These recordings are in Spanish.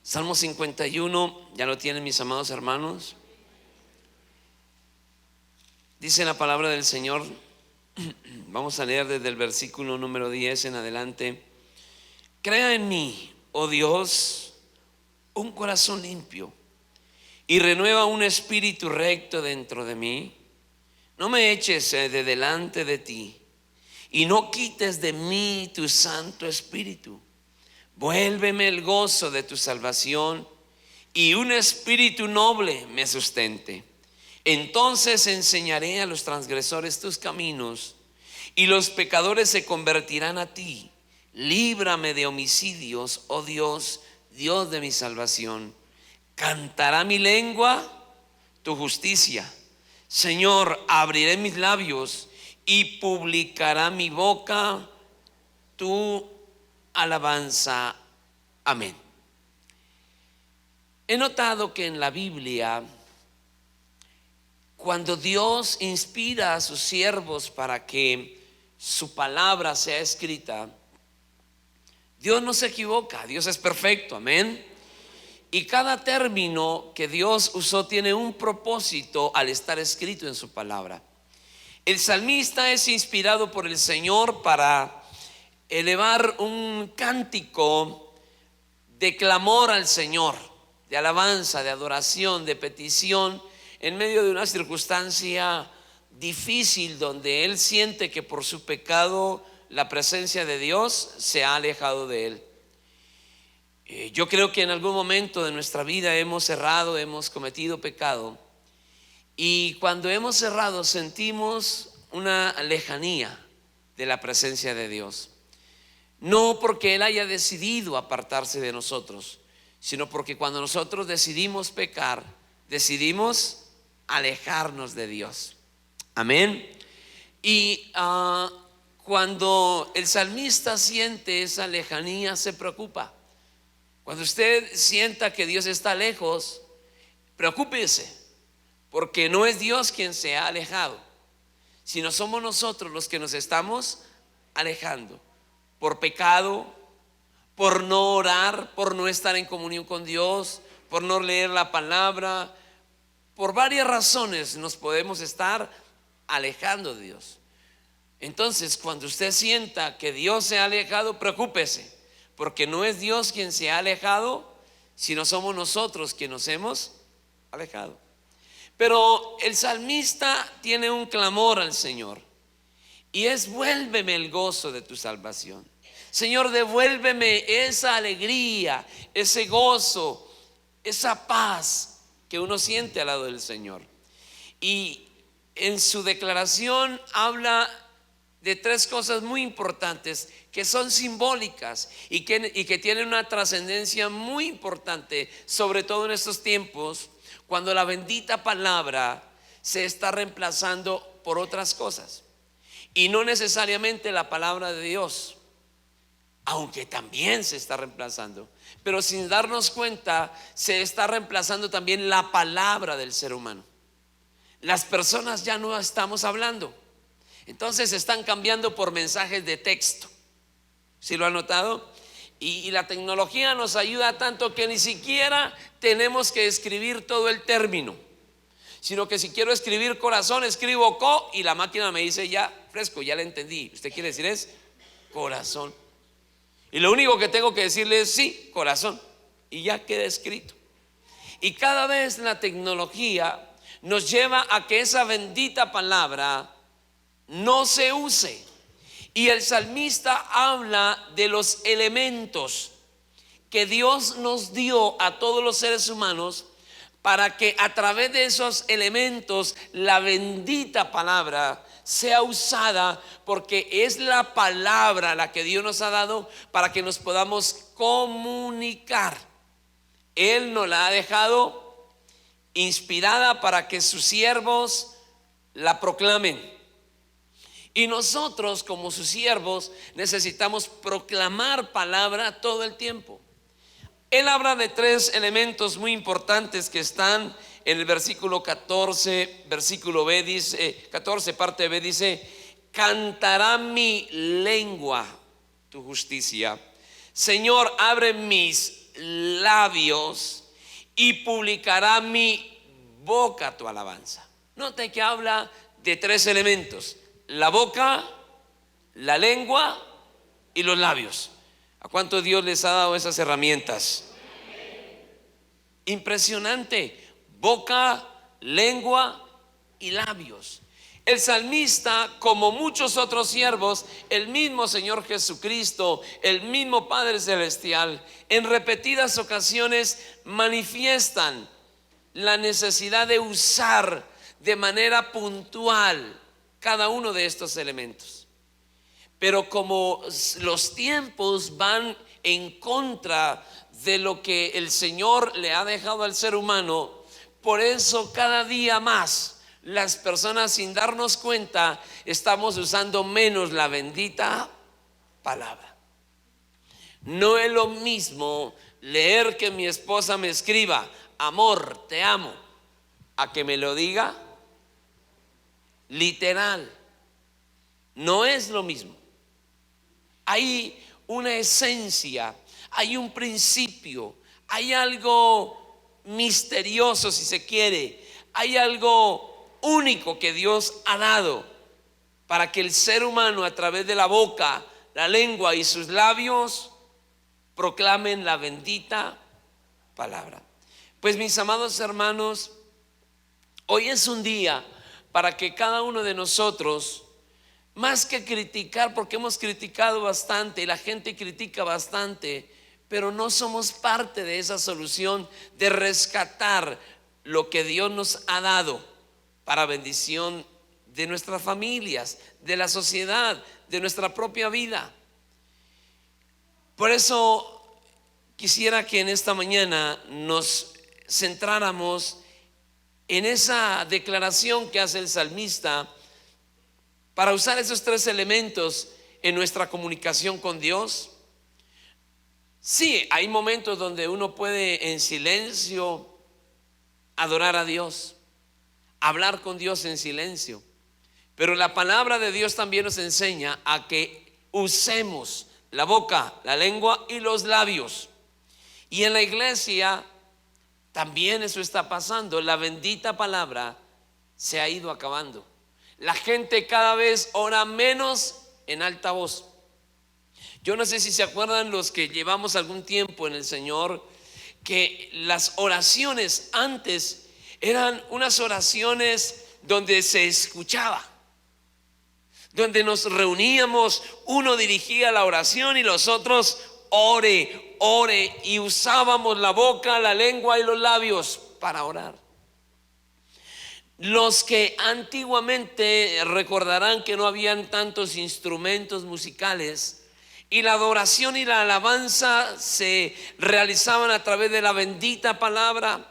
Salmo 51, ¿ya lo tienen mis amados hermanos? Dice la palabra del Señor, vamos a leer desde el versículo número 10 en adelante. Crea en mí, oh Dios, un corazón limpio y renueva un espíritu recto dentro de mí. No me eches de delante de ti y no quites de mí tu Santo Espíritu. Vuélveme el gozo de tu salvación y un espíritu noble me sustente. Entonces enseñaré a los transgresores tus caminos y los pecadores se convertirán a ti. Líbrame de homicidios, oh Dios, Dios de mi salvación. Cantará mi lengua tu justicia. Señor, abriré mis labios y publicará mi boca tu alabanza. Amén. He notado que en la Biblia, cuando Dios inspira a sus siervos para que su palabra sea escrita, Dios no se equivoca, Dios es perfecto, amén. Y cada término que Dios usó tiene un propósito al estar escrito en su palabra. El salmista es inspirado por el Señor para elevar un cántico de clamor al Señor, de alabanza, de adoración, de petición, en medio de una circunstancia difícil donde él siente que por su pecado la presencia de Dios se ha alejado de él. Yo creo que en algún momento de nuestra vida hemos errado, hemos cometido pecado, y cuando hemos errado sentimos una lejanía de la presencia de Dios. No porque Él haya decidido apartarse de nosotros, sino porque cuando nosotros decidimos pecar, decidimos alejarnos de Dios. Amén. Y cuando el salmista siente esa lejanía, se preocupa. Cuando usted sienta que Dios está lejos, preocúpese, porque no es Dios quien se ha alejado, sino somos nosotros los que nos estamos alejando por pecado, por no orar, por no estar en comunión con Dios, por no leer la palabra. Por varias razones nos podemos estar alejando de Dios. Entonces, cuando usted sienta que Dios se ha alejado, preocúpese, porque no es Dios quien se ha alejado, sino somos nosotros quienes nos hemos alejado. Pero el salmista tiene un clamor al Señor, y es: vuélveme el gozo de tu salvación. Señor, devuélveme esa alegría, ese gozo, esa paz que uno siente al lado del Señor. Y en su declaración habla de tres cosas muy importantes que son simbólicas y que tienen una trascendencia muy importante, sobre todo en estos tiempos cuando la bendita palabra se está reemplazando por otras cosas, y no necesariamente la palabra de Dios, aunque también se está reemplazando, pero sin darnos cuenta se está reemplazando también la palabra del ser humano. Las personas ya no estamos hablando, entonces están cambiando por mensajes de texto. ¿Sí lo han notado? Y la tecnología nos ayuda tanto que ni siquiera tenemos que escribir todo el término, sino que si quiero escribir corazón, escribo co, y la máquina me dice: ya, fresco, ya le entendí. Usted quiere decir es corazón, y lo único que tengo que decirle es sí, corazón, y ya queda escrito. Y cada vez la tecnología nos lleva a que esa bendita palabra no se use. Y el salmista habla de los elementos que Dios nos dio a todos los seres humanos, para que a través de esos elementos la bendita palabra sea usada, porque es la palabra la que Dios nos ha dado para que nos podamos comunicar. Él nos la ha dejado inspirada para que sus siervos la proclamen. Y nosotros, como sus siervos, necesitamos proclamar palabra todo el tiempo. Él habla de tres elementos muy importantes que están en el versículo 14, versículo B dice, 14 parte B dice: cantará mi lengua tu justicia. Señor, abre mis labios y publicará mi boca tu alabanza. Note que habla de tres elementos: la boca, la lengua y los labios. ¿A cuánto Dios les ha dado esas herramientas? Impresionante. Boca, lengua y labios. El salmista, como muchos otros siervos, el mismo Señor Jesucristo, el mismo Padre Celestial, en repetidas ocasiones manifiestan la necesidad de usar de manera puntual cada uno de estos elementos. Pero como los tiempos van en contra de lo que el Señor le ha dejado al ser humano, por eso cada día más las personas, sin darnos cuenta, estamos usando menos la bendita palabra. No es lo mismo leer que mi esposa me escriba amor, te amo, a que me lo diga literal. No es lo mismo. Hay una esencia, hay un principio, hay algo misterioso, si se quiere, hay algo único que Dios ha dado para que el ser humano, a través de la boca, la lengua y sus labios, proclamen la bendita palabra. Pues mis amados hermanos, hoy es un día para que cada uno de nosotros, más que criticar, porque hemos criticado bastante y la gente critica bastante, pero no somos parte de esa solución de rescatar lo que Dios nos ha dado para bendición de nuestras familias, de la sociedad, de nuestra propia vida. Por eso quisiera que en esta mañana nos centráramos en esa declaración que hace el salmista para usar esos tres elementos en nuestra comunicación con Dios. Sí, hay momentos donde uno puede en silencio adorar a Dios, hablar con Dios en silencio, pero la palabra de Dios también nos enseña a que usemos la boca, la lengua y los labios. Y en la iglesia también eso está pasando. La bendita palabra se ha ido acabando. La gente cada vez ora menos en alta voz. Yo no sé si se acuerdan los que llevamos algún tiempo en el Señor, que las oraciones antes eran unas oraciones donde se escuchaba, donde nos reuníamos, uno dirigía la oración y los otros ore, y usábamos la boca, la lengua y los labios para orar. Los que antiguamente recordarán que no habían tantos instrumentos musicales y la adoración y la alabanza se realizaban a través de la bendita palabra.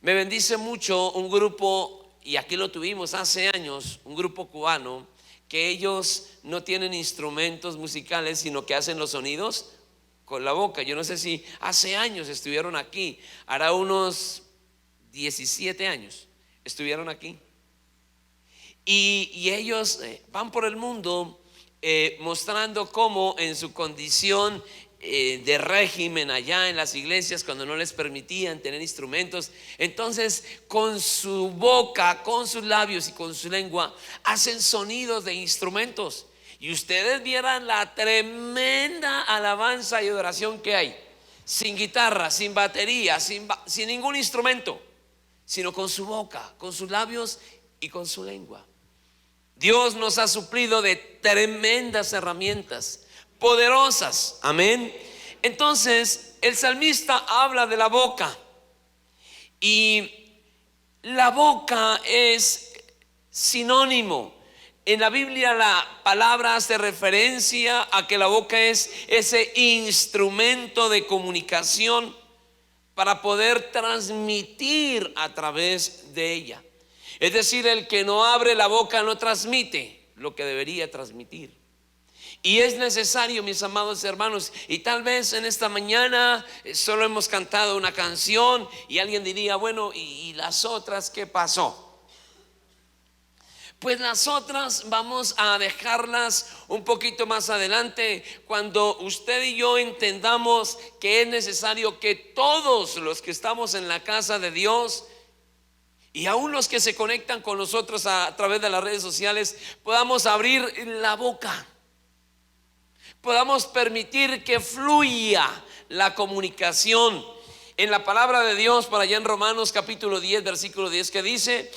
Me bendice mucho un grupo, y aquí lo tuvimos hace años, un grupo cubano, que ellos no tienen instrumentos musicales, sino que hacen los sonidos con la boca. Yo no sé si hace años estuvieron aquí, hará unos 17 años estuvieron aquí. Y ellos van por el mundo mostrando cómo en su condición de régimen allá en las iglesias, cuando no les permitían tener instrumentos, entonces con su boca, con sus labios y con su lengua hacen sonidos de instrumentos. Y ustedes vieran la tremenda alabanza y adoración que hay, sin guitarra, sin batería, sin ningún instrumento, sino con su boca, con sus labios y con su lengua. Dios nos ha suplido de tremendas herramientas poderosas, amén. Entonces el salmista habla de la boca, y la boca es sinónimo. En la Biblia la palabra hace referencia a que la boca es ese instrumento de comunicación para poder transmitir a través de ella. Es decir, el que no abre la boca no transmite lo que debería transmitir. Y es necesario, mis amados hermanos, y tal vez en esta mañana solo hemos cantado una canción y alguien diría, bueno, ¿y las otras qué pasó? Pues las otras vamos a dejarlas un poquito más adelante, cuando usted y yo entendamos que es necesario que todos los que estamos en la casa de Dios, y aún los que se conectan con nosotros a través de las redes sociales, podamos abrir la boca, podamos permitir que fluya la comunicación. En la palabra de Dios, por allá en Romanos capítulo 10, versículo 10, que dice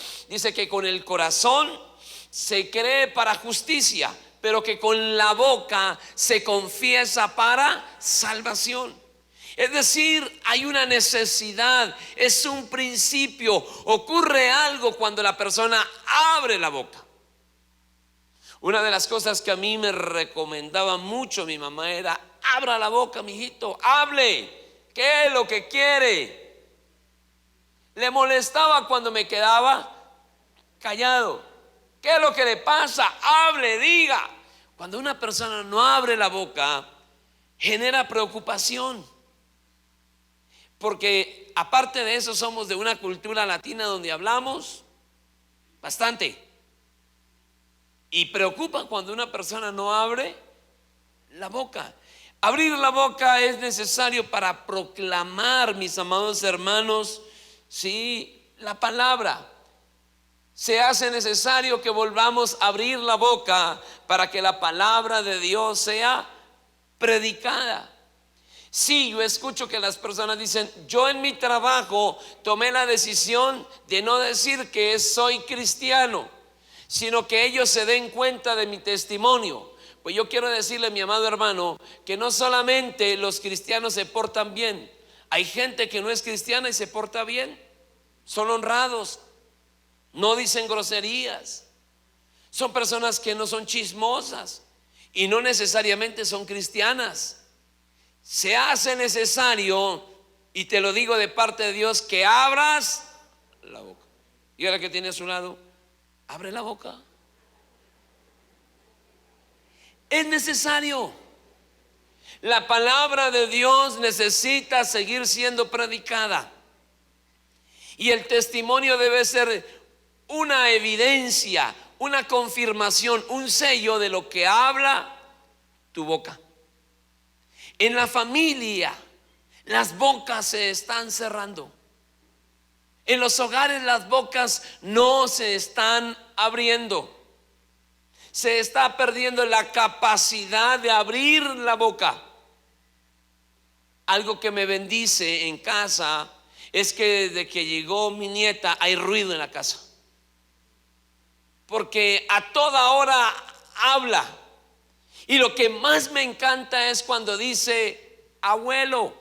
que con el corazón se cree para justicia, pero que con la boca se confiesa para salvación. Es decir, hay una necesidad, es un principio, ocurre algo cuando la persona abre la boca. Una de las cosas que a mí me recomendaba mucho mi mamá era: abra la boca, mijito, hable. ¿Qué es lo que quiere? Le molestaba cuando me quedaba callado. ¿Qué es lo que le pasa? Hable, diga. Cuando una persona no abre la boca, genera preocupación. Porque aparte de eso, somos de una cultura latina donde hablamos bastante. Y preocupa cuando una persona no abre la boca. Abrir la boca es necesario para proclamar, mis amados hermanos, sí, la palabra. Se hace necesario que volvamos a abrir la boca para que la palabra de Dios sea predicada. Sí, yo escucho que las personas dicen: yo en mi trabajo tomé la decisión de no decir que soy cristiano, sino que ellos se den cuenta de mi testimonio. Pues yo quiero decirle, mi amado hermano, que no solamente los cristianos se portan bien, hay gente que no es cristiana y se porta bien. Son honrados, no dicen groserías, son personas que no son chismosas y no necesariamente son cristianas. Se hace necesario, y te lo digo de parte de Dios, que abras la boca. Y ahora que tiene a su lado, abre la boca. Es necesario. La palabra de Dios necesita seguir siendo predicada, y el testimonio debe ser una evidencia, una confirmación, un sello de lo que habla tu boca. En la familia, las bocas se están cerrando. En los hogares, las bocas no se están abriendo. Se está perdiendo la capacidad de abrir la boca. Algo que me bendice en casa es que desde que llegó mi nieta hay ruido en la casa, porque a toda hora habla. Y lo que más me encanta es cuando dice abuelo.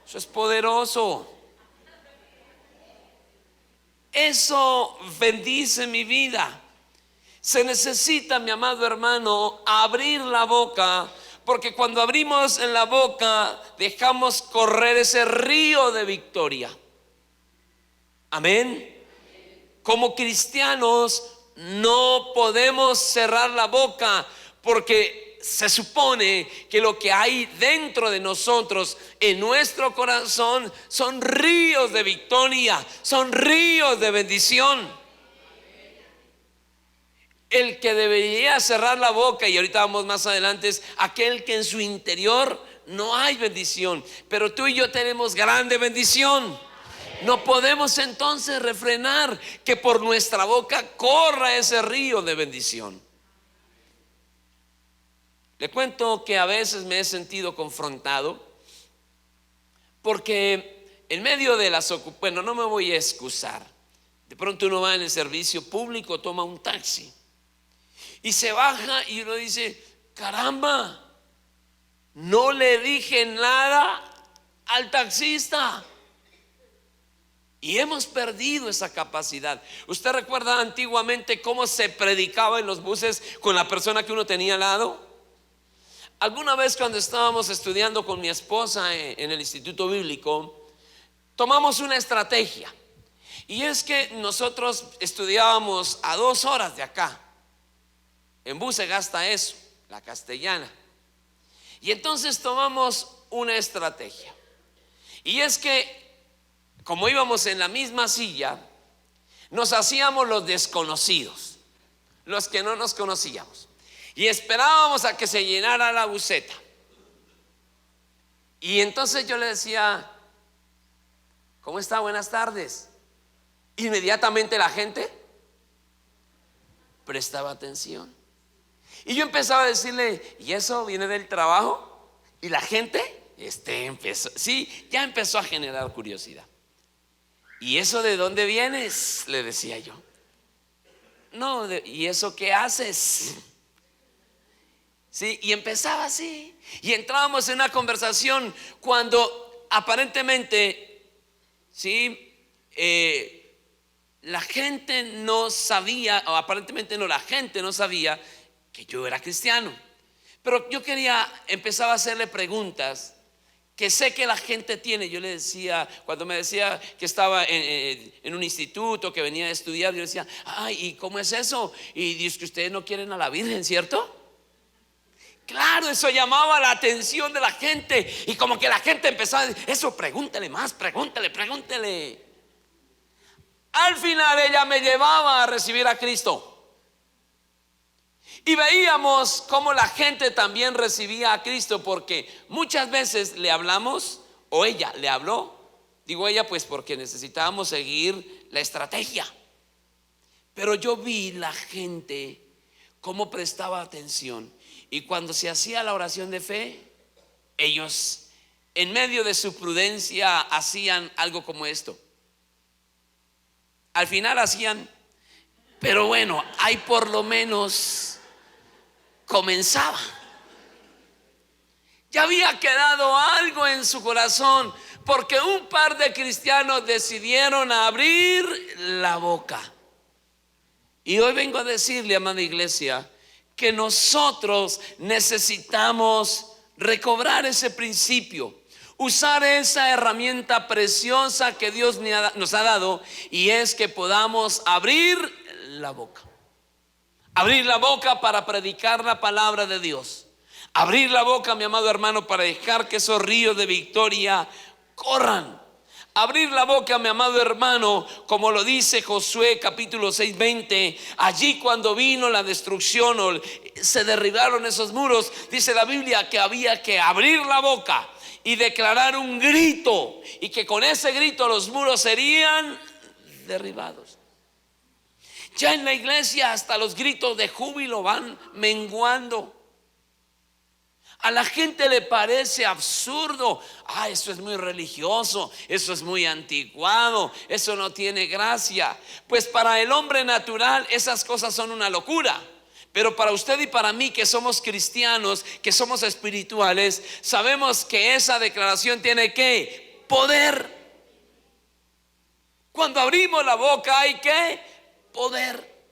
Eso es poderoso. Eso bendice mi vida. Se necesita, mi amado hermano, abrir la boca, porque cuando abrimos en la boca dejamos correr ese río de victoria. Amén. Como cristianos no podemos cerrar la boca, porque se supone que lo que hay dentro de nosotros, en nuestro corazón, son ríos de victoria, son ríos de bendición. El que debería cerrar la boca, y ahorita vamos más adelante, es aquel que en su interior no hay bendición. Pero tú y yo tenemos grande bendición. No podemos entonces refrenar que por nuestra boca corra ese río de bendición. Le cuento que a veces me he sentido confrontado, porque en medio de las bueno, no me voy a excusar. De pronto uno va en el servicio público, toma un taxi y se baja y uno dice: caramba, no le dije nada al taxista. Y hemos perdido esa capacidad. ¿Usted recuerda antiguamente cómo se predicaba en los buses con la persona que uno tenía al lado? Alguna vez, cuando estábamos estudiando con mi esposa en el instituto bíblico, tomamos una estrategia. Y es que nosotros estudiábamos a 2 horas de acá. En bus se gasta eso, la castellana. Y entonces tomamos una estrategia. Y es que, como íbamos en la misma silla, nos hacíamos los desconocidos, los que no nos conocíamos, y esperábamos a que se llenara la buseta. Y entonces yo le decía: ¿cómo está? Buenas tardes. Inmediatamente la gente prestaba atención. Y yo empezaba a decirle: ¿y eso viene del trabajo? Y la gente ya empezó a generar curiosidad. ¿Y eso de dónde vienes?, le decía yo. No, ¿y eso qué haces? Sí, y empezaba así. Y entrábamos en una conversación cuando aparentemente, sí, la gente no sabía, o aparentemente no, la gente no sabía que yo era cristiano. Pero yo empezaba a hacerle preguntas que sé que la gente tiene. Yo le decía, cuando me decía que estaba en un instituto, que venía a estudiar, yo le decía: ay, ¿y cómo es eso? Y dice que ustedes no quieren a la Virgen, ¿cierto? Claro, eso llamaba la atención de la gente. Y como que la gente empezaba a decir: eso, pregúntele más, pregúntele. Al final ella me llevaba a recibir a Cristo. Y veíamos cómo la gente también recibía a Cristo, porque muchas veces le hablamos, o ella le habló. Digo ella pues porque necesitábamos seguir la estrategia. Pero yo vi la gente cómo prestaba atención. Y cuando se hacía la oración de fe, ellos en medio de su prudencia hacían algo como esto. Al final hacían: pero bueno, ahí por lo menos comenzaba. Ya había quedado algo en su corazón, porque un par de cristianos decidieron abrir la boca. Y hoy vengo a decirle, amada iglesia, que nosotros necesitamos recobrar ese principio, usar esa herramienta preciosa que Dios nos ha dado, y es que podamos abrir la boca. Abrir la boca para predicar la palabra de Dios. Abrir la boca, mi amado hermano, para dejar que esos ríos de victoria corran. Abrir la boca, mi amado hermano, como lo dice Josué capítulo 6:20. Allí cuando vino la destrucción, se derribaron esos muros, dice la Biblia que había que abrir la boca y declarar un grito, y que con ese grito los muros serían derribados. Ya en la iglesia hasta los gritos de júbilo van menguando. A la gente le parece absurdo: eso es muy religioso, eso es muy anticuado, eso no tiene gracia. Pues para el hombre natural esas cosas son una locura. Pero para usted y para mí, que somos cristianos, que somos espirituales, sabemos que esa declaración tiene ¿qué? Poder. Cuando abrimos la boca hay ¿qué? Poder.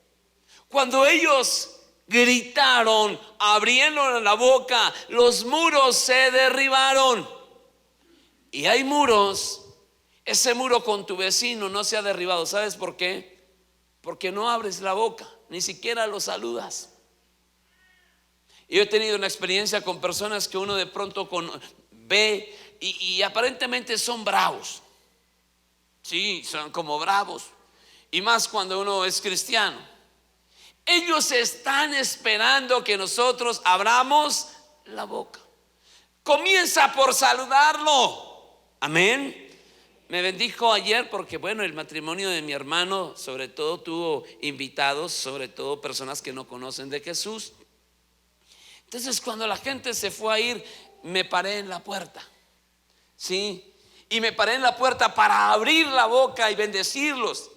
Cuando ellos gritaron, abrieron la boca, los muros se derribaron. Y hay muros. Ese muro con tu vecino no se ha derribado. ¿Sabes por qué? Porque no abres la boca, ni siquiera lo saludas. Yo he tenido una experiencia con personas que uno de pronto ve y aparentemente son bravos. Sí, son como bravos. Y más cuando uno es cristiano. Ellos están esperando que nosotros abramos la boca. Comienza por saludarlo. Amén. Me bendijo ayer porque bueno, el matrimonio de mi hermano sobre todo tuvo invitados, sobre todo personas que no conocen de Jesús. Entonces cuando la gente se fue a ir, me paré en la puerta. Sí. Y me paré en la puerta para abrir la boca y bendecirlos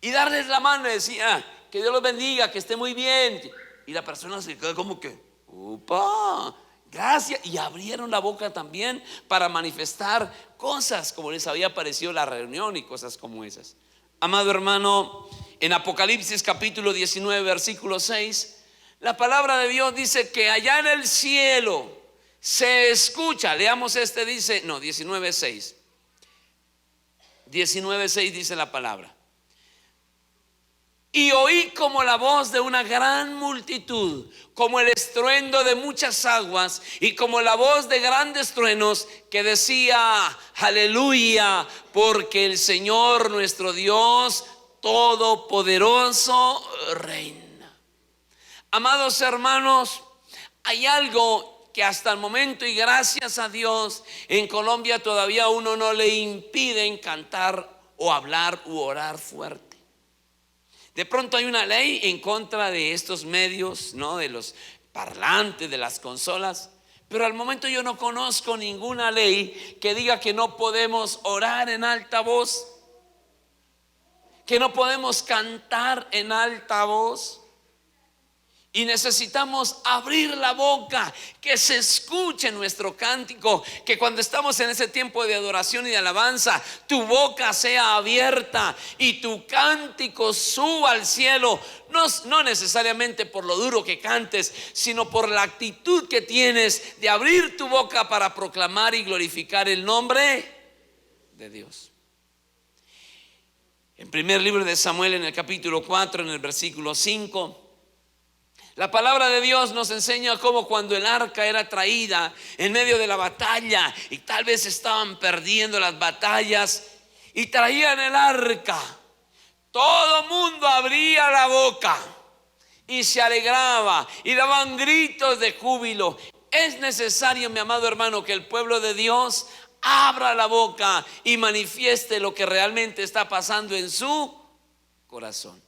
y darles la mano y decía: que Dios los bendiga, que esté muy bien. Y la persona se quedó como que: upa, gracias. Y abrieron la boca también para manifestar cosas como les había parecido la reunión y cosas como esas. Amado hermano, en Apocalipsis capítulo 19 versículo 6, la palabra de Dios dice que allá en el cielo se escucha. Leamos dice, no, 19:6. 19:6 dice la palabra: y oí como la voz de una gran multitud, como el estruendo de muchas aguas, y como la voz de grandes truenos, que decía: aleluya, porque el Señor nuestro Dios todopoderoso reina. Amados hermanos, hay algo que hasta el momento, y gracias a Dios, en Colombia todavía a uno no le impiden cantar o hablar u orar fuerte. De pronto hay una ley en contra de estos medios, ¿no? De los parlantes, de las consolas. Pero al momento yo no conozco ninguna ley que diga que no podemos orar en alta voz, que no podemos cantar en alta voz. Y necesitamos abrir la boca, que se escuche nuestro cántico, que cuando estamos en ese tiempo de adoración y de alabanza, tu boca sea abierta y tu cántico suba al cielo. No necesariamente por lo duro que cantes, sino por la actitud que tienes de abrir tu boca para proclamar y glorificar el nombre de Dios. En primer libro de Samuel, en el capítulo 4, en el versículo 5, la palabra de Dios nos enseña cómo cuando el arca era traída en medio de la batalla y tal vez estaban perdiendo las batallas y traían el arca, todo mundo abría la boca y se alegraba y daban gritos de júbilo. Es necesario, mi amado hermano, que el pueblo de Dios abra la boca y manifieste lo que realmente está pasando en su corazón.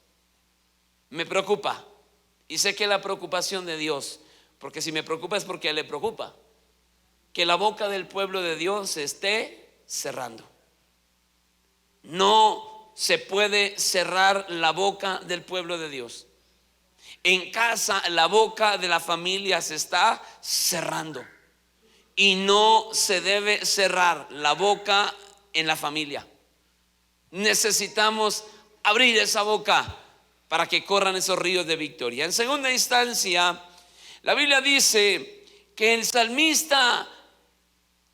Me preocupa. Y sé que la preocupación de Dios, porque si me preocupa es porque a Él le preocupa, que la boca del pueblo de Dios se esté cerrando. No se puede cerrar la boca del pueblo de Dios. En casa la boca de la familia se está cerrando. Y no se debe cerrar la boca en la familia. Necesitamos abrir esa boca para que corran esos ríos de victoria. En segunda instancia, la Biblia dice que el salmista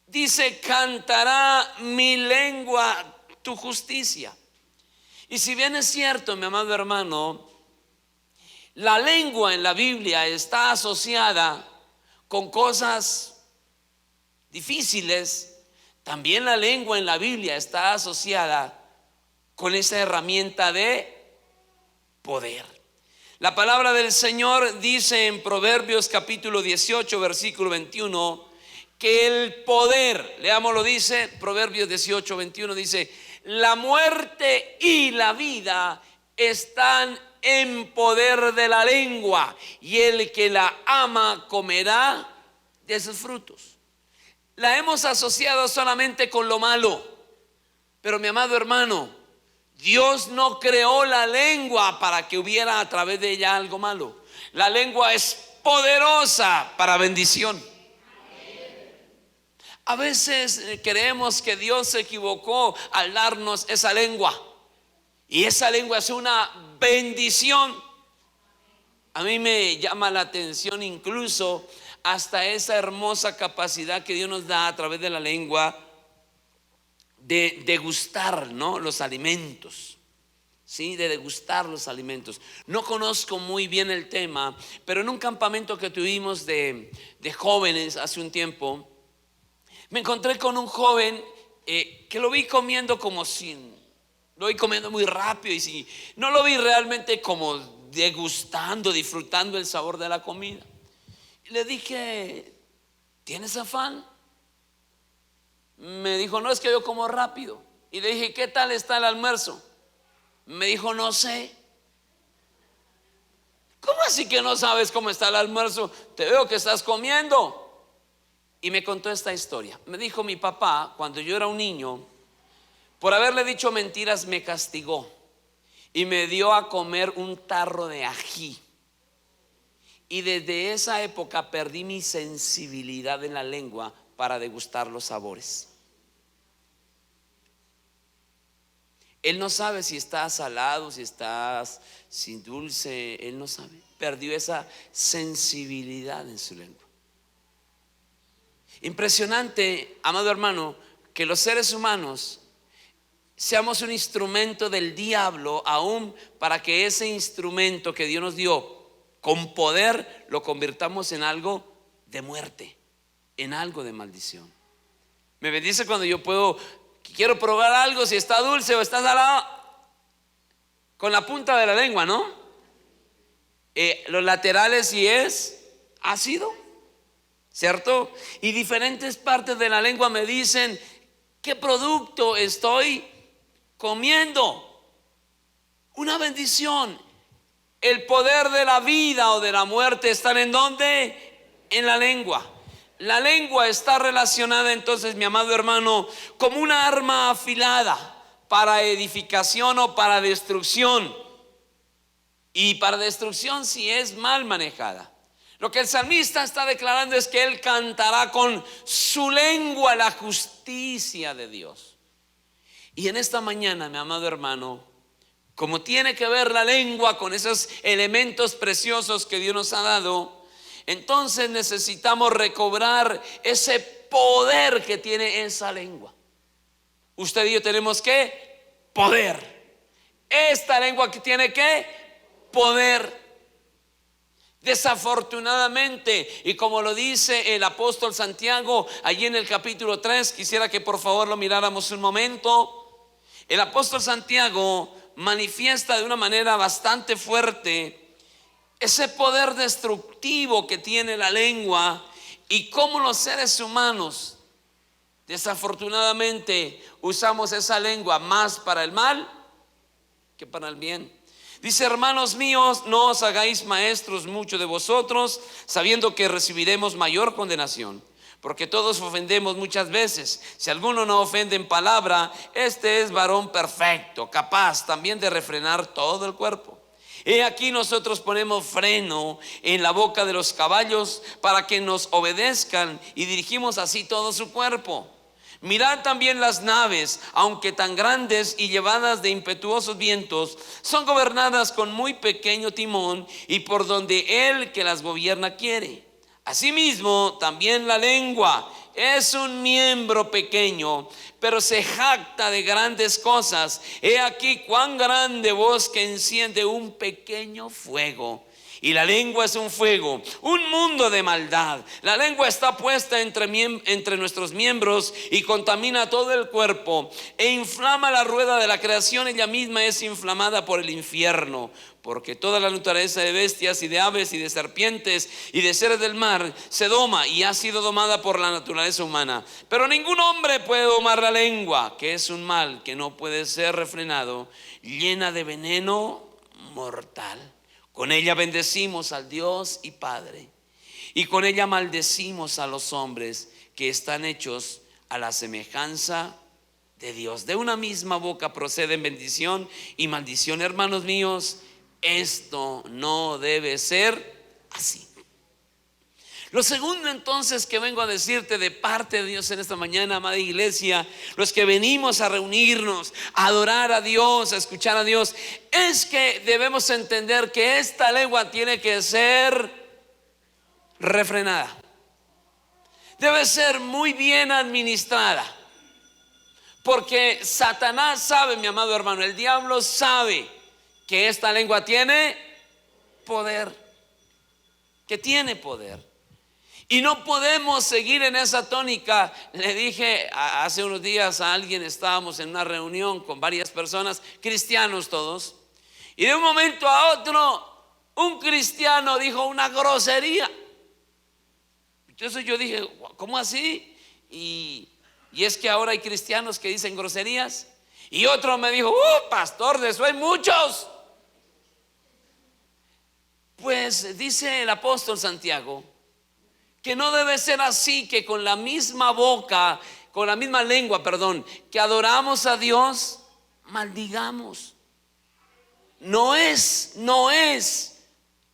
dice: cantará mi lengua tu justicia. Y si bien es cierto, mi amado hermano, la lengua en la Biblia está asociada con cosas difíciles, también la lengua en la Biblia está asociada con esa herramienta de poder. La palabra del Señor dice en Proverbios capítulo 18 versículo 21 que el poder, leámoslo, dice Proverbios 18, 21, dice: la muerte y la vida están en poder de la lengua, y el que la ama comerá de sus frutos. La hemos asociado solamente con lo malo, pero mi amado hermano, Dios no creó la lengua para que hubiera a través de ella algo malo. La lengua es poderosa para bendición. A veces creemos que Dios se equivocó al darnos esa lengua, y esa lengua es una bendición. A mí me llama la atención incluso hasta esa hermosa capacidad que Dios nos da a través de la lengua de degustar, ¿no?, los alimentos. Sí, de degustar los alimentos. No conozco muy bien el tema, pero en un campamento que tuvimos de jóvenes hace un tiempo, me encontré con un joven que lo vi comiendo lo vi comiendo muy rápido, y no lo vi realmente como degustando, disfrutando el sabor de la comida. Y le dije: ¿tienes afán? Me dijo: no, es que yo como rápido. Y le dije: ¿qué tal está el almuerzo? Me dijo: no sé. ¿Cómo así que no sabes cómo está el almuerzo? Te veo que estás comiendo. Y me contó esta historia. Me dijo: mi papá, cuando yo era un niño, por haberle dicho mentiras, me castigó y me dio a comer un tarro de ají. Y desde esa época perdí mi sensibilidad en la lengua para degustar los sabores. Él no sabe si está salado, si estás sin dulce. Él no sabe. Perdió esa sensibilidad en su lengua. Impresionante, amado hermano, que los seres humanos seamos un instrumento del diablo, aún para que ese instrumento que Dios nos dio con poder lo convirtamos en algo de muerte, en algo de maldición. Me bendice cuando yo quiero probar algo, si está dulce o está salado. con la punta de la lengua, ¿no? Los laterales sí es ácido, ¿cierto? Y diferentes partes de la lengua me dicen qué producto estoy comiendo. Una bendición. El poder de la vida o de la muerte están ¿en dónde? En la lengua. La lengua está relacionada entonces, mi amado hermano, como una arma afilada para edificación o para destrucción. Y para destrucción si es mal manejada. Lo que el salmista está declarando es que él cantará con su lengua la justicia de Dios. Y en esta mañana, mi amado hermano, como tiene que ver la lengua con esos elementos preciosos que Dios nos ha dado, entonces necesitamos recobrar ese poder que tiene esa lengua. Usted y yo tenemos que poder. Esta lengua que tiene que poder. Desafortunadamente, y como lo dice el apóstol Santiago allí en el capítulo 3, quisiera que por favor lo miráramos un momento. El apóstol Santiago manifiesta de una manera bastante fuerte ese poder destructivo que tiene la lengua y cómo los seres humanos desafortunadamente usamos esa lengua más para el mal que para el bien. Dice: hermanos míos, no os hagáis maestros mucho de vosotros, sabiendo que recibiremos mayor condenación. Porque todos ofendemos muchas veces. Si alguno no ofende en palabra, este es varón perfecto, capaz también de refrenar todo el cuerpo. He aquí nosotros ponemos freno en la boca de los caballos para que nos obedezcan, y dirigimos así todo su cuerpo. Mirad también las naves, aunque tan grandes y llevadas de impetuosos vientos, son gobernadas con muy pequeño timón y por donde el que las gobierna quiere. Asimismo, también la lengua es un miembro pequeño, pero se jacta de grandes cosas. He aquí cuán grande bosque enciende un pequeño fuego. Y la lengua es un fuego, un mundo de maldad. La lengua está puesta entre nuestros miembros y contamina todo el cuerpo e inflama la rueda de la creación. Ella misma es inflamada por el infierno. Porque toda la naturaleza de bestias y de aves y de serpientes y de seres del mar se doma y ha sido domada por la naturaleza humana. Pero ningún hombre puede domar la lengua, que es un mal que no puede ser refrenado, llena de veneno mortal. Con ella bendecimos al Dios y Padre, y con ella maldecimos a los hombres que están hechos a la semejanza de Dios. De una misma boca proceden bendición y maldición. Hermanos míos, esto no debe ser así. Lo segundo entonces que vengo a decirte de parte de Dios en esta mañana, amada iglesia, los que venimos a reunirnos, a adorar a Dios, a escuchar a Dios, es que debemos entender que esta lengua tiene que ser refrenada. Debe ser muy bien administrada. Porque Satanás sabe, mi amado hermano, el diablo sabe que esta lengua tiene poder, que tiene poder. Y no podemos seguir en esa tónica. Le dije hace unos días a alguien, estábamos en una reunión con varias personas, cristianos todos, y de un momento a otro un cristiano dijo una grosería. Entonces yo dije, ¿cómo así? Y es que ahora hay cristianos que dicen groserías. Y otro me dijo, pastor, de eso hay muchos. Pues dice el apóstol Santiago que no debe ser así, que con la misma boca, con la misma lengua, que adoramos a Dios, maldigamos. No es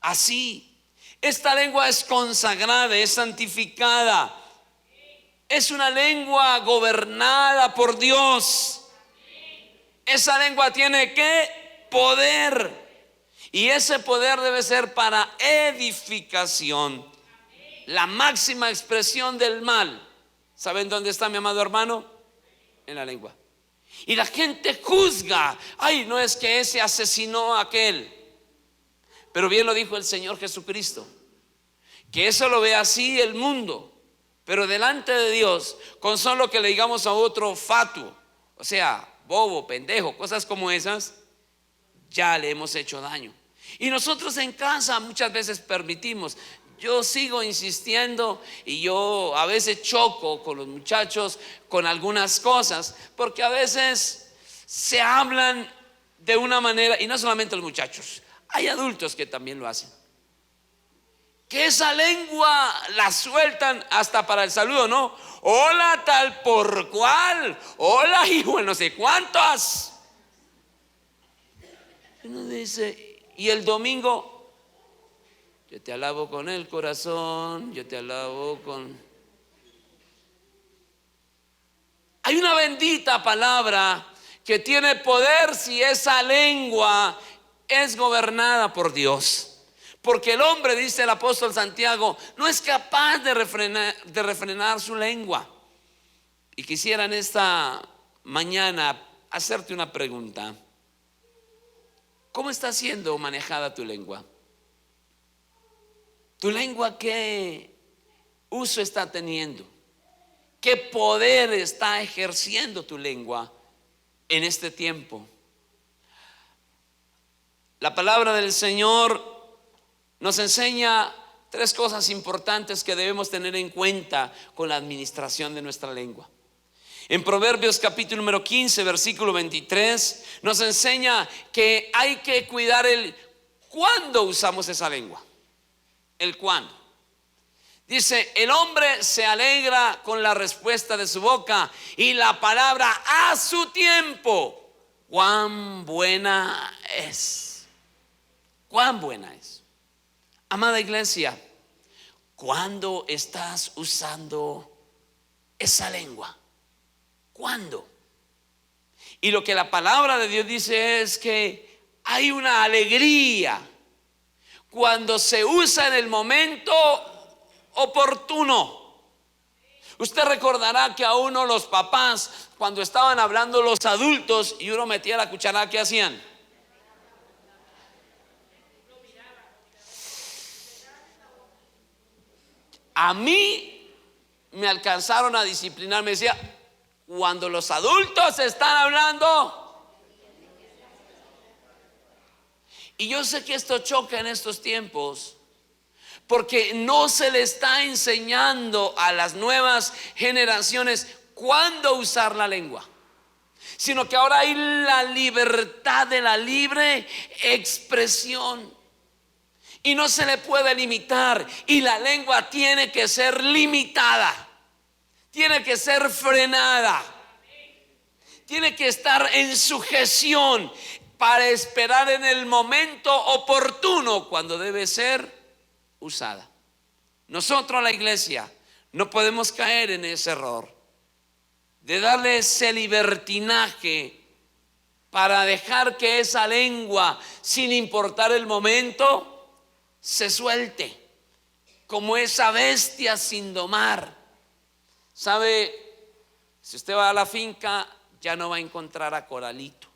así. Esta lengua es consagrada, es santificada. Es una lengua gobernada por Dios. Esa lengua tiene que poder. Y ese poder debe ser para edificación. La máxima expresión del mal, ¿saben dónde está, mi amado hermano? En la lengua. Y la gente juzga, ay, no es que ese asesinó a aquel. Pero bien lo dijo el Señor Jesucristo, que eso lo ve así el mundo, pero delante de Dios, con solo que le digamos a otro fatuo, o sea, bobo, pendejo, cosas como esas, ya le hemos hecho daño. Y nosotros en casa muchas veces permitimos. Yo sigo insistiendo y yo a veces choco con los muchachos con algunas cosas, porque a veces se hablan de una manera, y no solamente los muchachos, hay adultos que también lo hacen, que esa lengua la sueltan hasta para el saludo, ¿no? Hola tal por cual, hola hijo de no sé cuántos. Uno dice, y el domingo, yo te alabo con el corazón, yo te alabo con... Hay una bendita palabra que tiene poder si esa lengua es gobernada por Dios. Porque el hombre, dice el apóstol Santiago, no es capaz de refrenar su lengua. Y quisiera en esta mañana hacerte una pregunta. ¿Cómo está siendo manejada tu lengua? ¿Tu lengua qué uso está teniendo? ¿Qué poder está ejerciendo tu lengua en este tiempo? La palabra del Señor nos enseña tres cosas importantes que debemos tener en cuenta con la administración de nuestra lengua. En Proverbios capítulo número 15, versículo 23, nos enseña que hay que cuidar el cuándo usamos esa lengua. El cuándo. Dice, el hombre se alegra con la respuesta de su boca y la palabra a su tiempo. Cuán buena es. Cuán buena es. Amada iglesia, ¿cuándo estás usando esa lengua? ¿Cuándo? Y lo que la palabra de Dios dice es que hay una alegría cuando se usa en el momento oportuno. Usted recordará que a uno los papás, cuando estaban hablando los adultos y uno metía la cucharada, ¿qué hacían? A mí me alcanzaron a disciplinar, me decía, cuando los adultos están hablando. Y yo sé que esto choca en estos tiempos, porque no se le está enseñando a las nuevas generaciones cuándo usar la lengua, sino que ahora hay la libertad de la libre expresión y no se le puede limitar, y la lengua tiene que ser limitada, tiene que ser frenada, tiene que estar en sujeción para esperar en el momento oportuno cuando debe ser usada. Nosotros, la iglesia, no podemos caer en ese error de darle ese libertinaje para dejar que esa lengua, sin importar el momento, se suelte como esa bestia sin domar. ¿Sabe? Si usted va a la finca, ya no va a encontrar a Coralito.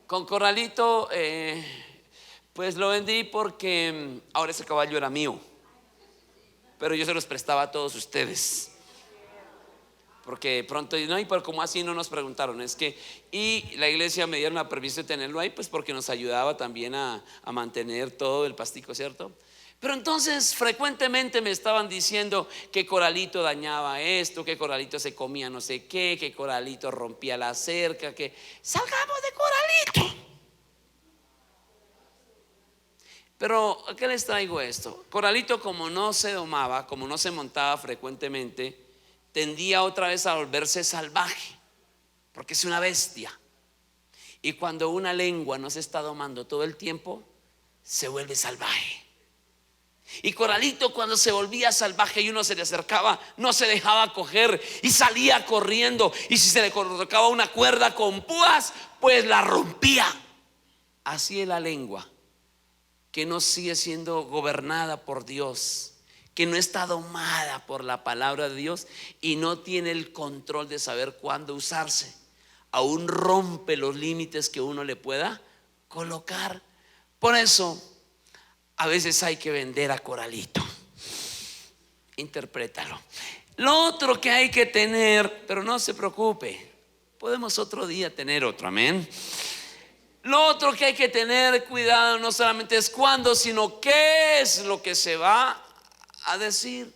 Con Coralito, pues lo vendí porque ahora ese caballo era mío, pero yo se los prestaba a todos ustedes, porque pronto, no, y por como así no nos preguntaron, es que, y la iglesia me dieron la permiso de tenerlo ahí, pues porque nos ayudaba también a mantener todo el pastico, ¿cierto? Pero entonces frecuentemente me estaban diciendo que Coralito dañaba esto, que Coralito se comía no sé qué, que Coralito rompía la cerca, que salgamos de Coralito. Pero ¿a qué les traigo esto? Coralito, como no se domaba, como no se montaba frecuentemente, tendía otra vez a volverse salvaje, porque es una bestia. Y cuando una lengua no se está domando todo el tiempo, se vuelve salvaje. Y Coralito, cuando se volvía salvaje y uno se le acercaba, no se dejaba coger y salía corriendo, y si se le colocaba una cuerda con púas, pues la rompía. Así es la lengua, que no sigue siendo gobernada por Dios, que no está domada por la palabra de Dios y no tiene el control de saber cuándo usarse. Aún rompe los límites que uno le pueda colocar. Por eso a veces hay que vender a Coralito. Interprétalo. Lo otro que hay que tener, pero no se preocupe, podemos otro día tener otro, amén. Lo otro que hay que tener cuidado no solamente es cuándo, sino qué es lo que se va a decir.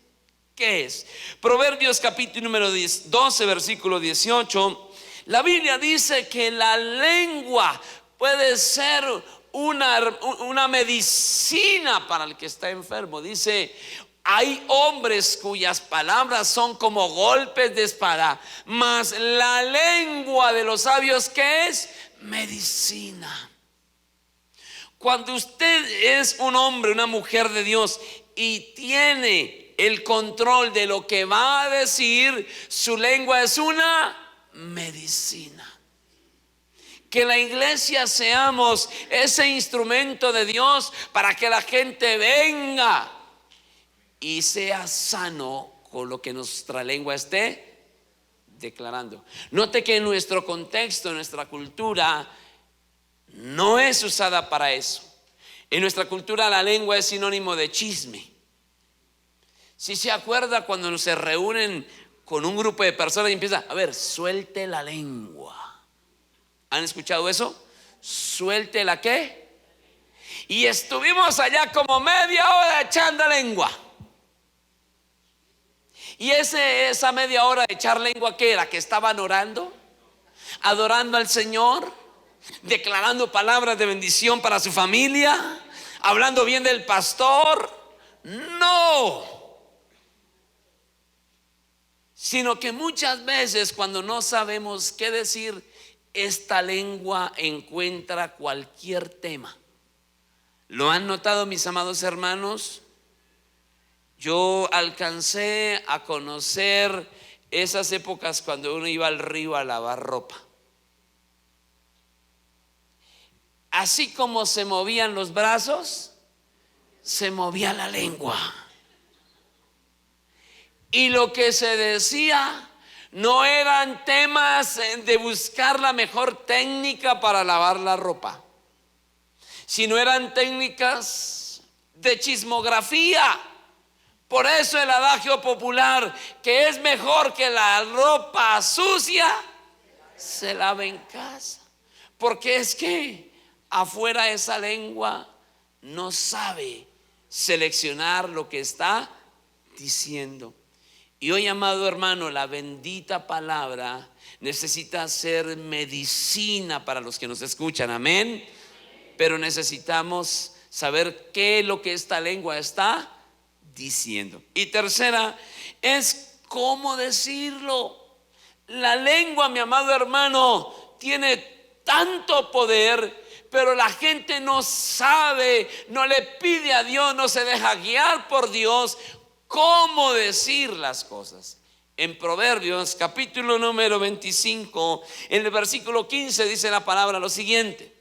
¿Qué es? Proverbios capítulo número 12, versículo 18. La Biblia dice que la lengua puede ser una medicina para el que está enfermo. Dice: hay hombres cuyas palabras son como golpes de espada, mas la lengua de los sabios, ¿qué es? Medicina. Cuando usted es un hombre, una mujer de Dios y tiene el control de lo que va a decir, su lengua es una medicina. Que la iglesia seamos ese instrumento de Dios para que la gente venga y sea sano con lo que nuestra lengua esté declarando. Note que en nuestro contexto, en nuestra cultura, no es usada para eso. En nuestra cultura la lengua es sinónimo de chisme. Si se acuerda cuando se reúnen con un grupo de personas y empieza: a ver, suelte la lengua. ¿Han escuchado eso? Suelte la ¿qué? Y estuvimos allá como media hora echando lengua. Y esa media hora de echar lengua, ¿qué era? ¿Que estaban orando? ¿Adorando al Señor? ¿Declarando palabras de bendición para su familia? ¿Hablando bien del pastor? No. Sino que muchas veces cuando no sabemos qué decir, esta lengua encuentra cualquier tema. ¿Lo han notado, mis amados hermanos? Yo alcancé a conocer esas épocas cuando uno iba al río a lavar ropa. Así como se movían los brazos, se movía la lengua. Y lo que se decía no eran temas de buscar la mejor técnica para lavar la ropa, sino eran técnicas de chismografía. Por eso el adagio popular, que es mejor que la ropa sucia se lave en casa. Porque es que afuera esa lengua no sabe seleccionar lo que está diciendo. Y hoy, amado hermano, la bendita palabra necesita ser medicina para los que nos escuchan, amén. Pero necesitamos saber qué es lo que esta lengua está diciendo. Y tercera es cómo decirlo. La lengua, mi amado hermano, tiene tanto poder, pero la gente no sabe, no le pide a Dios, no se deja guiar por Dios cómo decir las cosas. En Proverbios capítulo número 25, en el versículo 15 dice la palabra lo siguiente.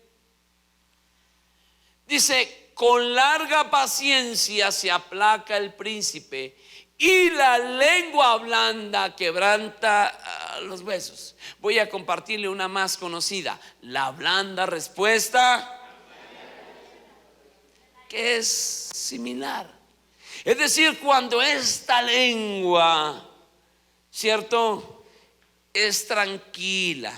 Dice: con larga paciencia se aplaca el príncipe, y la lengua blanda quebranta los huesos. Voy a compartirle una más conocida: la blanda respuesta, que es similar. Es decir, cuando esta lengua, ¿cierto?, es tranquila,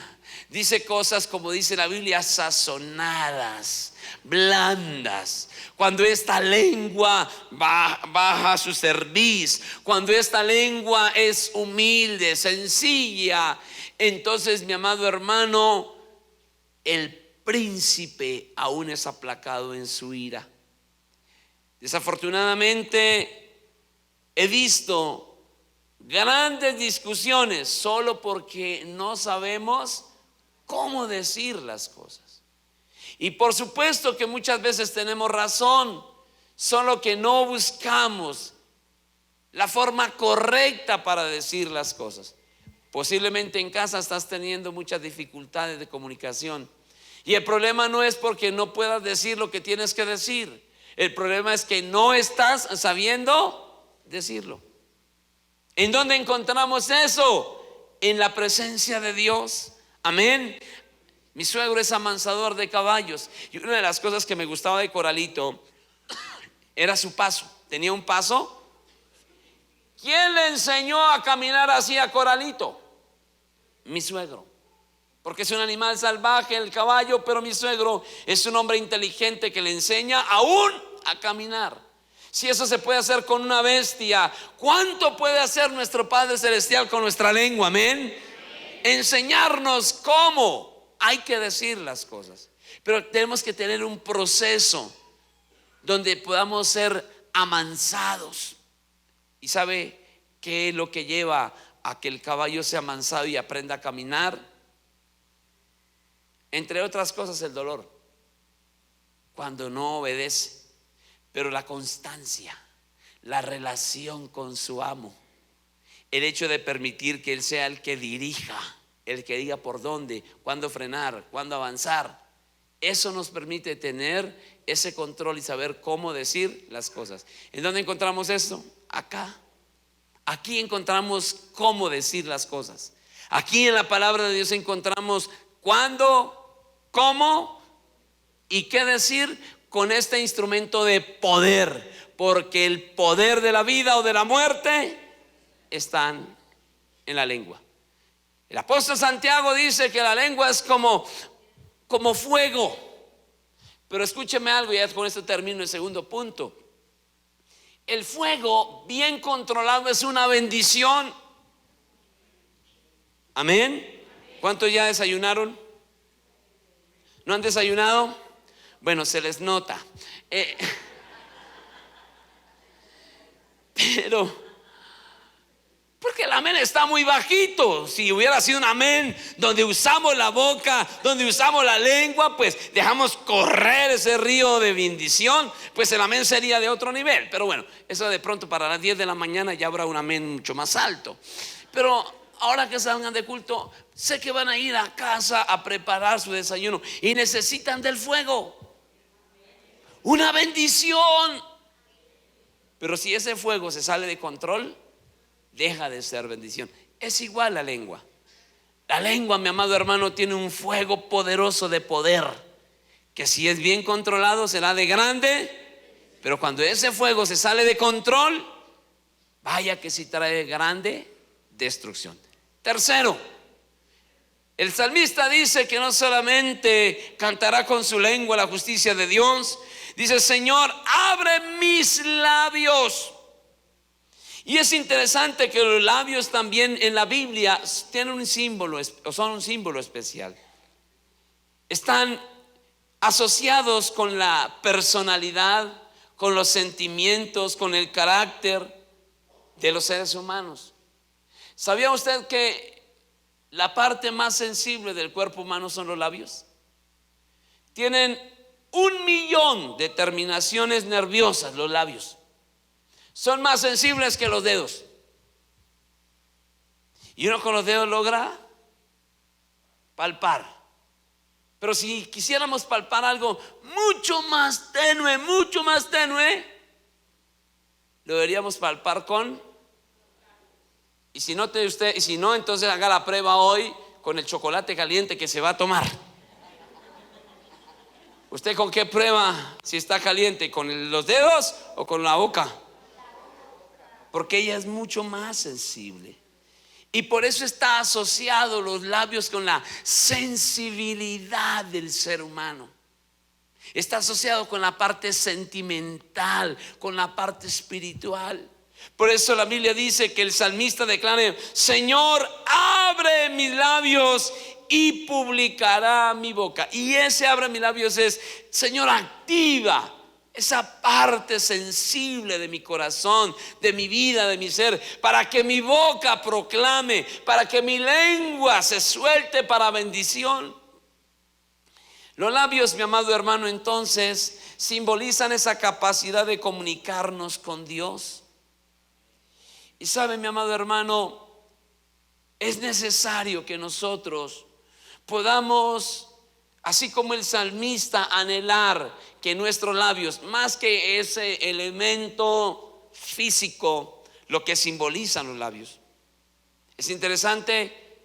dice cosas, como dice la Biblia, sazonadas, blandas. Cuando esta lengua baja su cerviz, cuando esta lengua es humilde, sencilla, entonces, mi amado hermano, el príncipe aún es aplacado en su ira. Desafortunadamente he visto grandes discusiones solo porque no sabemos cómo decir las cosas. Y por supuesto que muchas veces tenemos razón, solo que no buscamos la forma correcta para decir las cosas. Posiblemente en casa estás teniendo muchas dificultades de comunicación, y el problema no es porque no puedas decir lo que tienes que decir. El problema es que no estás sabiendo decirlo. ¿En dónde encontramos eso? En la presencia de Dios. Amén. Mi suegro es amansador de caballos, y una de las cosas que me gustaba de Coralito era su paso. Tenía un paso. ¿Quién le enseñó a caminar así a Coralito? Mi suegro. porque es un animal salvaje el caballo, pero mi suegro es un hombre inteligente que le enseña aún a caminar. Si eso se puede hacer con una bestia, ¿cuánto puede hacer nuestro Padre Celestial con nuestra lengua? Amén. Enseñarnos cómo hay que decir las cosas. Pero tenemos que tener un proceso donde podamos ser amansados. ¿Y sabe qué es lo que lleva a que el caballo sea amansado y aprenda a caminar? Entre otras cosas, el dolor, cuando no obedece. Pero la constancia, la relación con su amo, el hecho de permitir que él sea el que dirija, el que diga por dónde, cuándo frenar, cuándo avanzar, eso nos permite tener ese control y saber cómo decir las cosas. ¿En dónde encontramos esto? Acá. Aquí encontramos cómo decir las cosas. Aquí en la palabra de Dios encontramos cuándo, cómo y qué decir con este instrumento de poder, porque el poder de la vida o de la muerte están en la lengua. El apóstol Santiago dice que la lengua es como fuego. Pero escúcheme algo, y ya con esto termino el segundo punto. El fuego bien controlado es una bendición. Amén. ¿Cuántos ya desayunaron? ¿No han desayunado? Bueno, se les nota. Pero porque el amén está muy bajito. Si hubiera sido un amén donde usamos la boca, donde usamos la lengua, pues dejamos correr ese río de bendición, pues el amén sería de otro nivel. Pero bueno, eso de pronto para las 10 de la mañana ya habrá un amén mucho más alto. Pero ahora que salgan de culto, sé que van a ir a casa a preparar su desayuno y necesitan del fuego. Una bendición. Pero si ese fuego se sale de control, deja de ser bendición. Es igual la lengua. La lengua, mi amado hermano, tiene un fuego poderoso de poder, que si es bien controlado será de grande, pero cuando ese fuego se sale de control, vaya que sí trae grande destrucción. Tercero, el salmista dice que no solamente cantará con su lengua la justicia de Dios, dice: Señor, abre mis labios. Y es interesante que los labios también en la Biblia tienen un símbolo, o son un símbolo especial. Están asociados con la personalidad, con los sentimientos, con el carácter de los seres humanos. ¿Sabía usted que la parte más sensible del cuerpo humano son los labios? Tienen 1.000.000 de terminaciones nerviosas los labios. Son más sensibles que los dedos. Y uno con los dedos logra palpar. Pero si quisiéramos palpar algo mucho más tenue, lo deberíamos palpar con. Y si no, entonces haga la prueba hoy con el chocolate caliente que se va a tomar. ¿Usted con qué prueba si está caliente? ¿Con los dedos o con la boca? Porque ella es mucho más sensible. Y por eso está asociado los labios con la sensibilidad del ser humano. Está asociado con la parte sentimental, con la parte espiritual. Por eso la Biblia dice que el salmista declara: Señor, abre mis labios y publicará mi boca. Y ese abre mis labios es: Señor, activa esa parte sensible de mi corazón, de mi vida, de mi ser, para que mi boca proclame, para que mi lengua se suelte para bendición. Los labios, mi amado hermano, entonces simbolizan esa capacidad de comunicarnos con Dios. Y sabe, mi amado hermano, es necesario que nosotros podamos, así como el salmista, anhelar que nuestros labios, más que ese elemento físico, lo que simbolizan los labios. Es interesante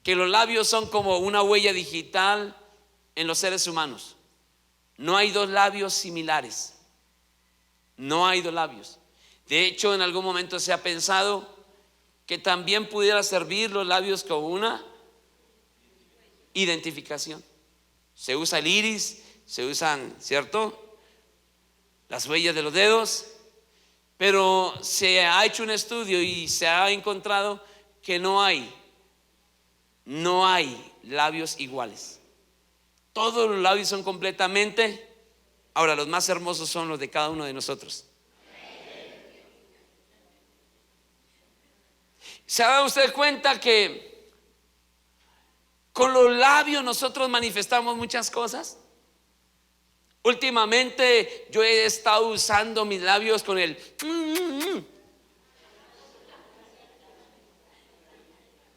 que los labios son como una huella digital en los seres humanos. No hay dos labios similares. No hay dos labios. De hecho, en algún momento se ha pensado que también pudiera servir los labios como una identificación. Se usa el iris, se usan, ¿cierto?, las huellas de los dedos, pero se ha hecho un estudio y se ha encontrado que no hay labios iguales. Todos los labios son completamente, ahora los más hermosos son los de cada uno de nosotros. ¿Se da usted cuenta que con los labios nosotros manifestamos muchas cosas? Últimamente yo he estado usando mis labios con el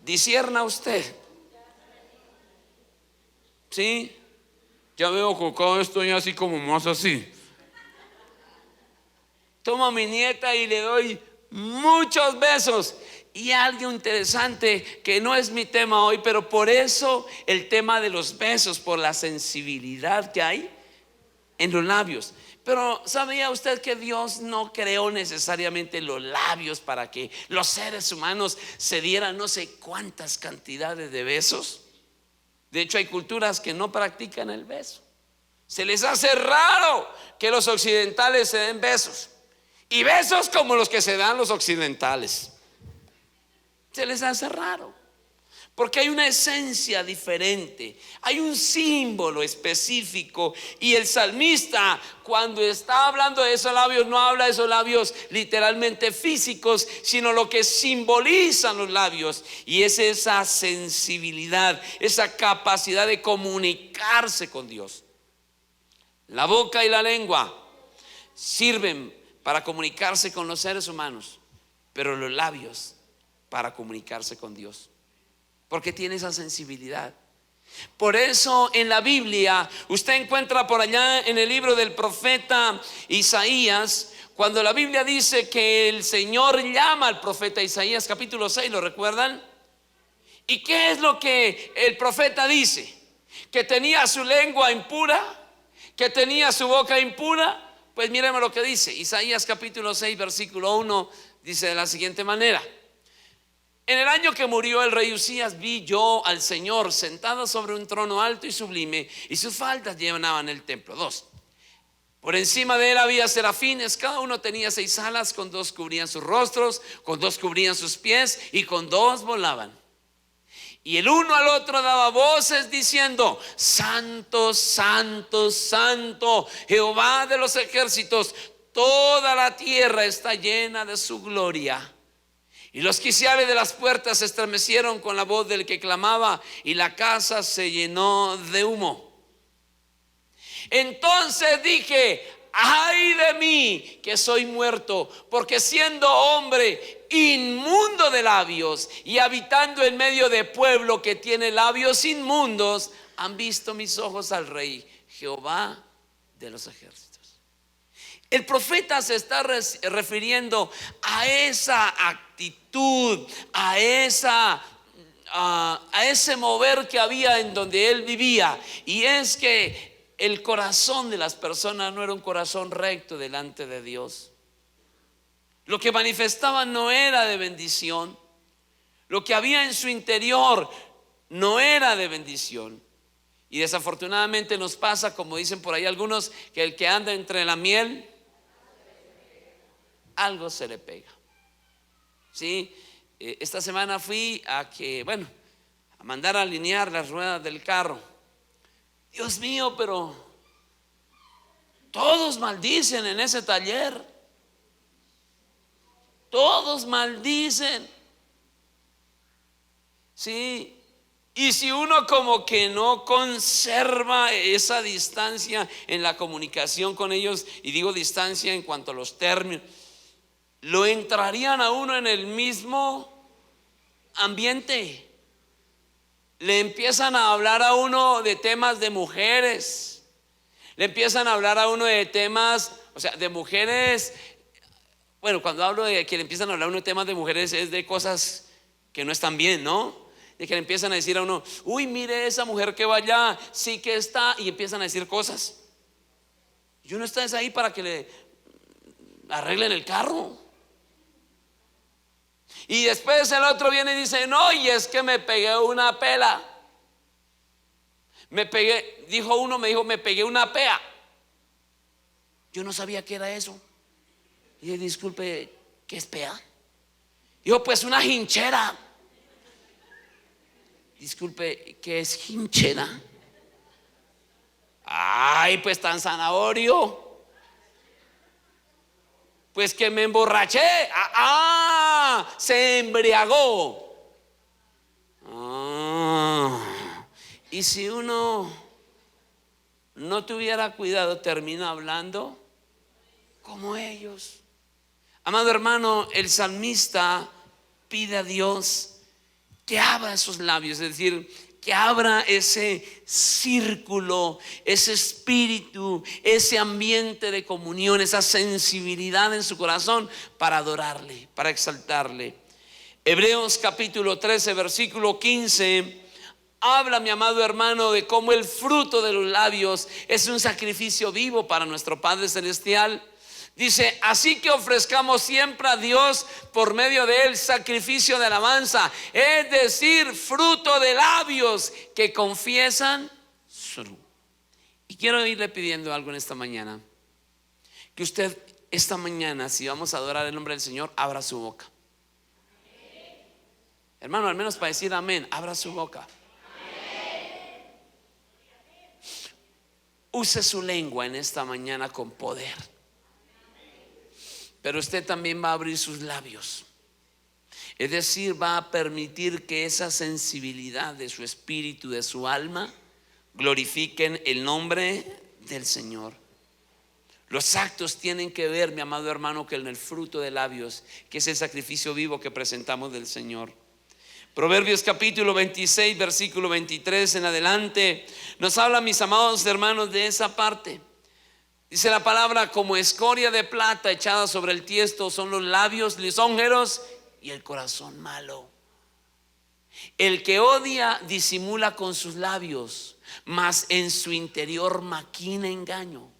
discierna usted. Sí, ya veo que cada vez estoy así como más así. Tomo a mi nieta y le doy muchos besos. Y algo interesante que no es mi tema hoy, pero por eso el tema de los besos, por la sensibilidad que hay en los labios. Pero ¿sabía usted que Dios no creó necesariamente los labios para que los seres humanos se dieran no sé cuántas cantidades de besos? De hecho, hay culturas que no practican el beso. Se les hace raro que los occidentales se den besos, y besos como los que se dan los occidentales. Se les hace raro, porque hay una esencia diferente, hay un símbolo específico. Y el salmista, cuando está hablando de esos labios, no habla de esos labios literalmente físicos, sino lo que simbolizan los labios. Y es esa sensibilidad, esa capacidad de comunicarse con Dios. La boca y la lengua sirven para comunicarse con los seres humanos, pero los labios para comunicarse con Dios, porque tiene esa sensibilidad. Por eso en la Biblia usted encuentra por allá en el libro del profeta Isaías, cuando la Biblia dice que el Señor llama al profeta Isaías, capítulo 6, ¿lo recuerdan? ¿Y qué es lo que el profeta dice? Que tenía su lengua impura, que tenía su boca impura. Pues miremos lo que dice Isaías capítulo 6 versículo 1. Dice de la siguiente manera: en el año que murió el rey Usías, vi yo al Señor sentado sobre un trono alto y sublime, y sus faldas llenaban el templo. 2. Por encima de él había serafines, cada uno tenía 6 alas, con 2 cubrían sus rostros, con 2 cubrían sus pies, y con 2 volaban. Y el uno al otro daba voces diciendo: Santo, santo, santo, Jehová de los ejércitos, toda la tierra está llena de su gloria. Y los quiciales de las puertas se estremecieron con la voz del que clamaba, y la casa se llenó de humo. Entonces dije: ay de mí, que soy muerto, porque siendo hombre inmundo de labios y habitando en medio de pueblo que tiene labios inmundos, han visto mis ojos al Rey, Jehová de los ejércitos. El profeta se está refiriendo a esa actitud, a ese mover que había en donde él vivía. Y es que el corazón de las personas no era un corazón recto delante de Dios. Lo que manifestaban no era de bendición. Lo que había en su interior no era de bendición. Y desafortunadamente nos pasa, como dicen por ahí algunos, que el que anda entre la miel, algo se le pega. ¿Sí? Esta semana fui a mandar a alinear las ruedas del carro. Dios mío, pero todos maldicen en ese taller. Todos maldicen. Sí. Y si uno como que no conserva esa distancia en la comunicación con ellos, y digo distancia en cuanto a los términos, lo entrarían a uno en el mismo ambiente. Le empiezan a hablar a uno de temas de mujeres. Le empiezan a hablar a uno de temas, de mujeres. Bueno, cuando hablo de que le empiezan a hablar a uno de temas de mujeres, es de cosas que no están bien, ¿no? De que le empiezan a decir a uno: uy, mire esa mujer que va allá, sí que está. Y empiezan a decir cosas. Y uno está ahí para que le arreglen el carro. Y después el otro viene y dice: no, y es que me pegué una pela. me pegué, dijo uno, me dijo, me pegué una pea. Yo no sabía qué era eso. Y dije, disculpe, ¿qué es pea? Dijo, pues una hinchera. Disculpe, ¿qué es hinchera? Ay, pues tan zanahorio. Pues que me emborraché. Se embriagó. Y si uno no tuviera cuidado, termina hablando como ellos. Amado hermano, el salmista pide a Dios que abra esos labios, es decir, que abra ese círculo, ese espíritu, ese ambiente de comunión, esa sensibilidad en su corazón para adorarle, para exaltarle. Hebreos capítulo 13, versículo 15 habla, mi amado hermano, de cómo el fruto de los labios es un sacrificio vivo para nuestro Padre Celestial. Dice, así que ofrezcamos siempre a Dios por medio de él sacrificio de alabanza, es decir, fruto de labios que confiesan su nombre. Y quiero irle pidiendo algo en esta mañana, que usted esta mañana, si vamos a adorar el nombre del Señor, abra su boca. Hermano, al menos para decir amén, abra su boca. Use su lengua en esta mañana con poder. Pero usted también va a abrir sus labios. Es decir, va a permitir que esa sensibilidad de su espíritu, de su alma, glorifiquen el nombre del Señor. Los actos tienen que ver, mi amado hermano, que en el fruto de labios, que es el sacrificio vivo que presentamos del Señor. Proverbios capítulo 26, versículo 23 en adelante, nos habla, mis amados hermanos, de esa parte. Dice la palabra, como escoria de plata echada sobre el tiesto son los labios lisonjeros y el corazón malo. El que odia disimula con sus labios, mas en su interior maquina engaño.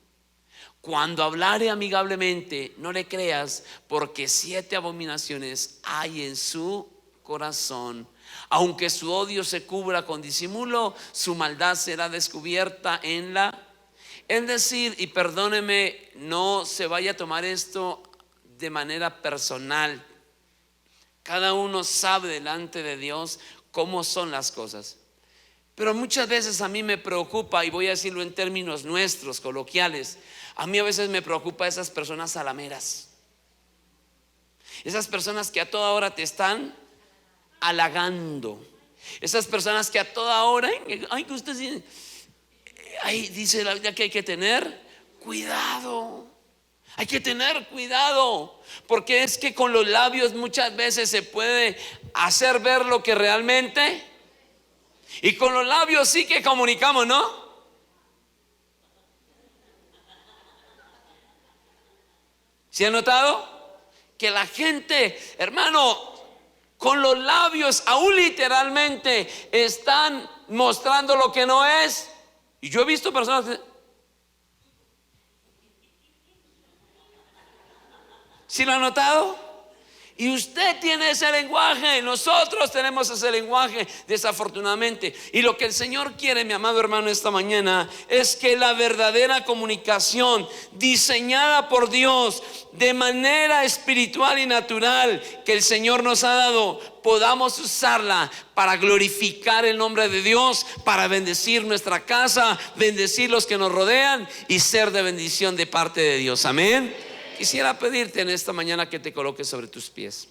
Cuando hablare amigablemente, no le creas, porque 7 abominaciones hay en su corazón. Aunque su odio se cubra con disimulo, su maldad será descubierta en la... Es decir, y perdóneme, no se vaya a tomar esto de manera personal. Cada uno sabe delante de Dios cómo son las cosas. Pero muchas veces a mí me preocupa, y voy a decirlo en términos nuestros, coloquiales, a mí a veces me preocupa esas personas salameras. Esas personas que a toda hora te están halagando. Esas personas que a toda hora, ay, que usted dice... Ahí dice la Biblia que hay que tener cuidado. Hay que tener cuidado, porque es que con los labios muchas veces se puede hacer ver lo que realmente, y con los labios sí que comunicamos, ¿no? ¿Se ha notado? Que la gente, hermano, con los labios aún literalmente están mostrando lo que no es. Y yo he visto personas que... ¿Sí lo han notado? Y usted tiene ese lenguaje, nosotros tenemos ese lenguaje, desafortunadamente. Y lo que el Señor quiere, mi amado hermano, esta mañana es que la verdadera comunicación diseñada por Dios de manera espiritual y natural que el Señor nos ha dado, podamos usarla para glorificar el nombre de Dios, para bendecir nuestra casa, bendecir los que nos rodean y ser de bendición de parte de Dios. Amén. Quisiera pedirte en esta mañana que te coloques sobre tus pies.